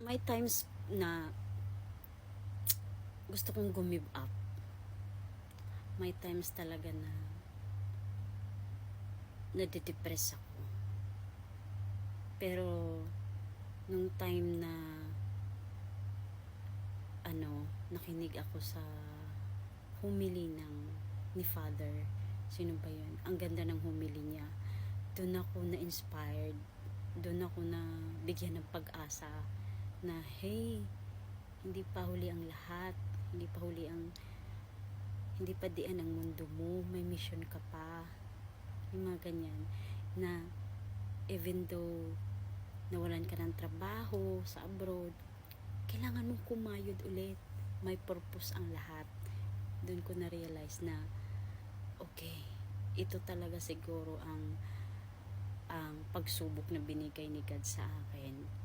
may times na gusto kong gumive up. May times talaga na nade-depress ako. Pero nung time na nakinig ako sa humili ni Father, sino ba yun? Ang ganda ng humili niya. Doon ako na-inspired. Doon ako na bigyan ng pag-asa na hey, hindi pa huli ang lahat. Hindi pa diyan ang mundo mo. May mission ka pa. Yung mga ganyan. Na even though nawalan ka ng trabaho sa abroad, kailangan mong kumayod ulit. May purpose ang lahat. Doon ko na-realize na okay, ito talaga siguro ang pagsubok na binigay ni God sa akin.